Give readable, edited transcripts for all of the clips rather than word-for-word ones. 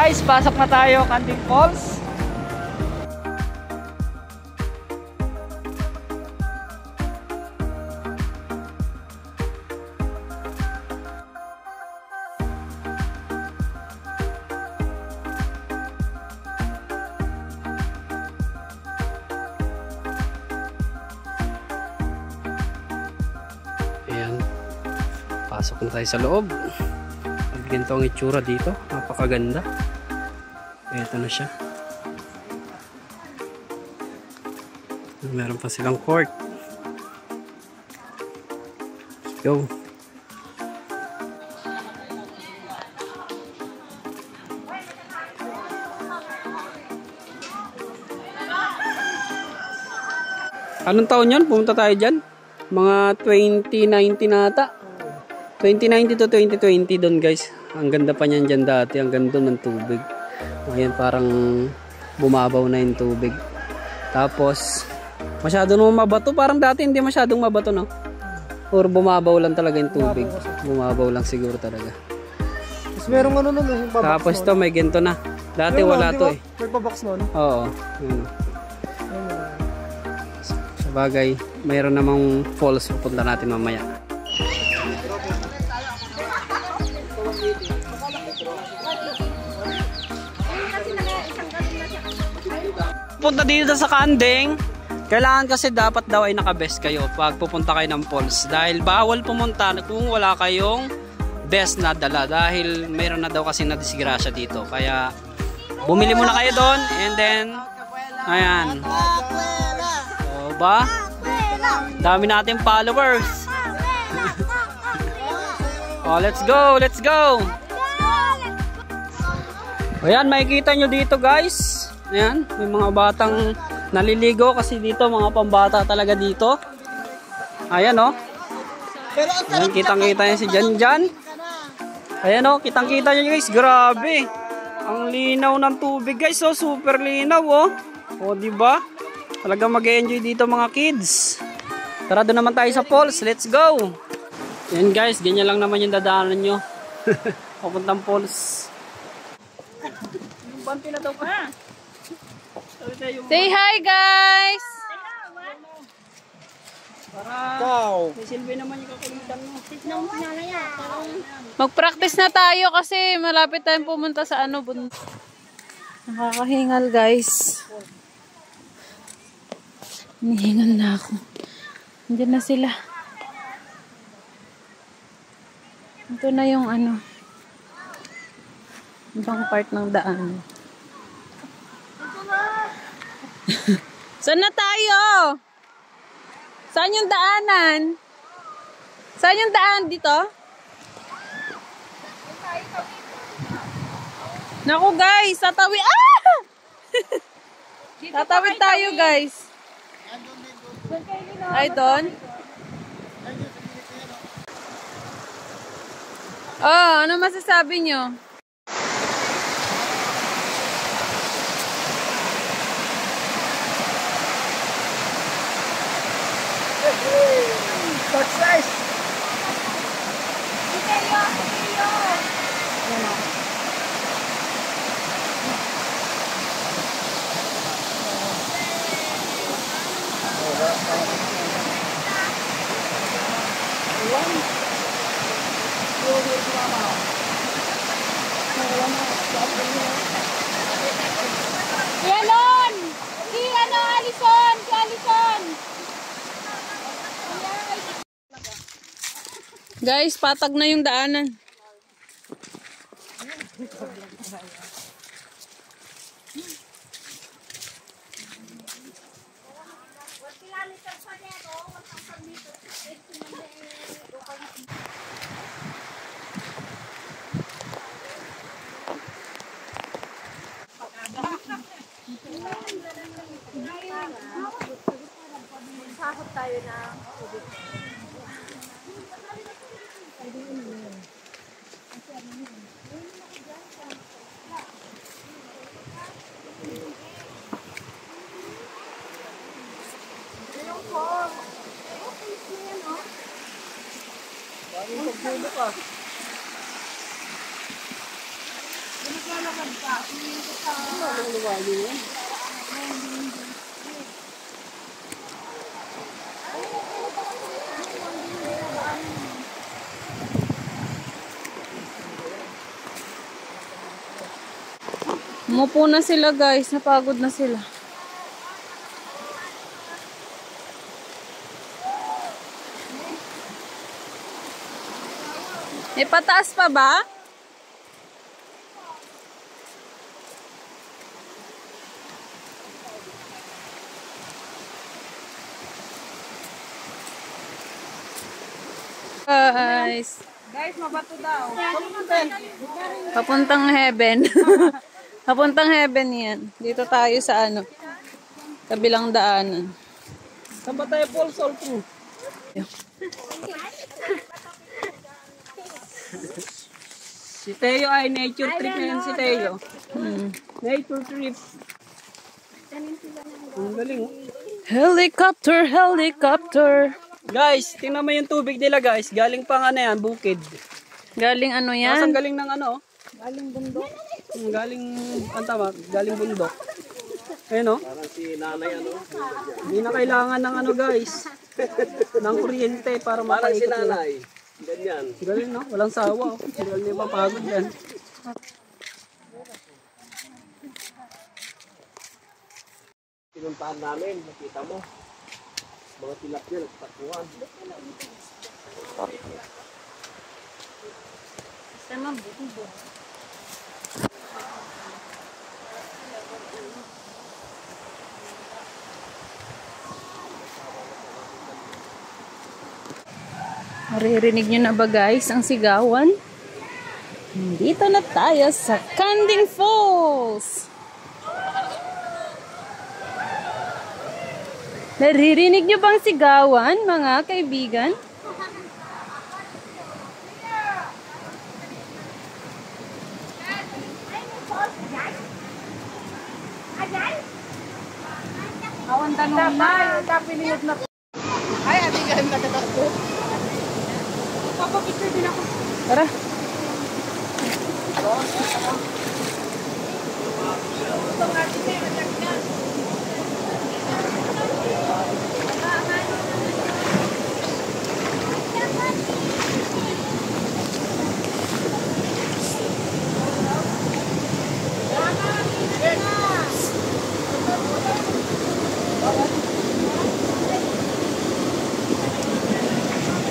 guys, pasok na tayo, Kanding Falls. Ayan, pasok na tayo sa loob. Ganito ang itsura dito, napakaganda. Ito na siya. Meron pa silang court. Let's go. Anong taon yan? Pumunta tayo dyan? Mga 2019 nata. 2019 to 2020 doon guys. Ang ganda pa niyan dyan dati. Ang ganda ng tubig. Ngayon parang bumabaw na yung tubig. Tapos masyado nung mabato. Parang dati hindi masyadong mabato, no? Or bumabaw lang talaga yung tubig. Bumabaw lang siguro talaga. Tapos merong ano nun. Tapos to may ginto na. Dati wala to eh. May pabox nun? Oo. Sabagay, mayroon namang falls. Pupunta natin mamaya. Punta dito sa Kanding, kailangan kasi dapat daw ay naka-vest kayo pag pupunta kayo ng falls. Dahil bawal pumunta kung wala kayong vest na dala. Dahil mayroon na daw kasi na disgrasya dito. Kaya bumili muna kayo doon and then, ayan. O ba? Dami nating followers. Oh, let's go, let's go. Ayan, makikita nyo dito guys. Ayan, may mga batang naliligo kasi dito mga pambata talaga dito. Ayan o. Ayan, kitang-kita nyo si Janjan. Ayan o, kitang-kita nyo guys. Grabe. Ang linaw ng tubig guys. Oh, super linaw o. O, diba? Talagang mag-enjoy dito mga kids. Tara doon naman tayo sa falls. Let's go. Ayan guys, ganyan lang naman yung dadaanan nyo. Papuntang falls. Banti na daw pa. Say hi guys! Ciao! May silbi naman yung kakulitan mo. Mag-practice na tayo kasi malapit tayong pumunta sa ano. Nakakahingal guys. Hinihingal na ako. Nandiyan na sila. Ito na yung ano. Ibang part ng daan. Saan na tayo? Saan yung daanan? Saan yung daan dito? Naku guys, tatawid. Ah! Tatawid tayo guys. Ay doon. Oh, ano masasabi nyo? Success! Yalon! Si ano, Alison! Si Alison! Guys, patag na yung daanan. Sahod tayo na. Dami pagbulo ka. Umupo na sila guys, napagod na sila. May pataas pa ba? Guys, mabato daw. papuntang heaven. Papuntang heaven yan. Dito tayo sa ano, kabilang daanan. Saan ba tayo Paul Sol True? Si Teo ay nature trip na yun si Teo. Nature trip. Ang galing oh. Helicopter, helicopter. Guys, tingnan mo yung tubig nila guys. Galing pa nga na yan, bukid. Galing ano Nasaan yan? galing ng ano? Galing bundok. Galing, ang tama, galing bundok. Ayun oh. Parang si nanay ano. Hindi na kailangan ng ano guys. ng kuryente para makaikot. Parang si nanay. Ganyan. Galing no? Walang sawa oh. Galing niya mapagod yan. Pinuntahan namin, nakita mo. Mga tilapia, nagtakuhan. Maririnig nyo na ba guys ang sigawan? Dito na tayo sa Kanding Falls. Naririnig nyo bang sigawan mga kaibigan? Awan tanong na. Tapiniyot na. Ay, abigan na katakbo. Papapicture din ako. Tara.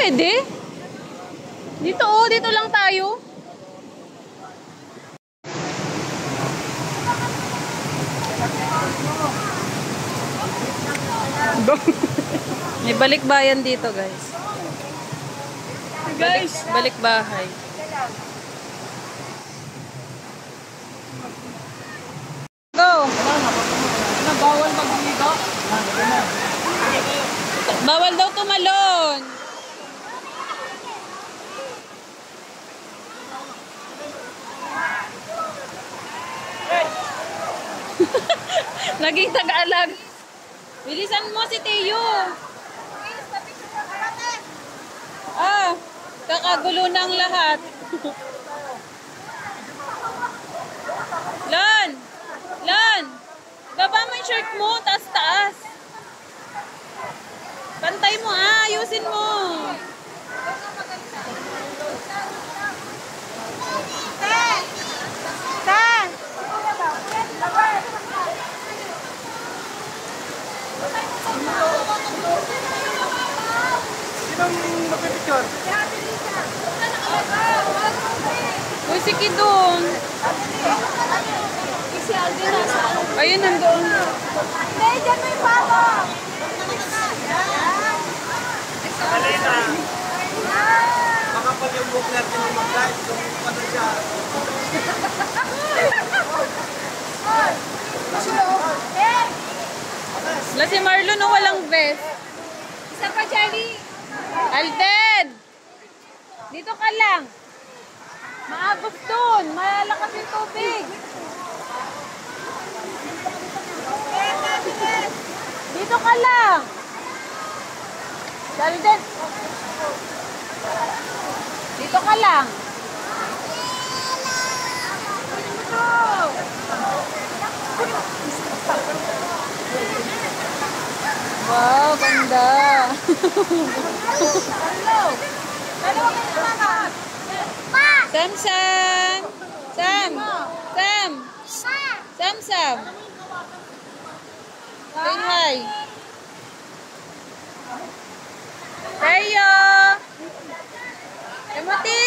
Pwede? Dito oh, dito lang tayo. May balikbayan dito, guys. Balik bahay. Go. Bawal magligo. Bawal daw tumalon. Naging taga-alag. Bilisan mo si Teo. Ah, kakagulo ng lahat. Lan! Lan! Baba mo yung shirt mo, taas-taas. Pantay mo ayusin mo. Sinong magpipicture? Uy, si Kidong. Ayun, nandoon. Hindi, dyan may pako. Alena! Makapag yung book natin yung mag-guide kung ano siya. Wala si Marlon, no, walang vest. Isa pa, Jelly. Alden! Dito ka lang. Maagos doon. Malalakas yung tubig. Dito ka lang. Alden. Dito ka lang. Wow, ganda. Sam, Sam. Sam. Sam. Sam, Sam. Say hi. Tayo. Timothy.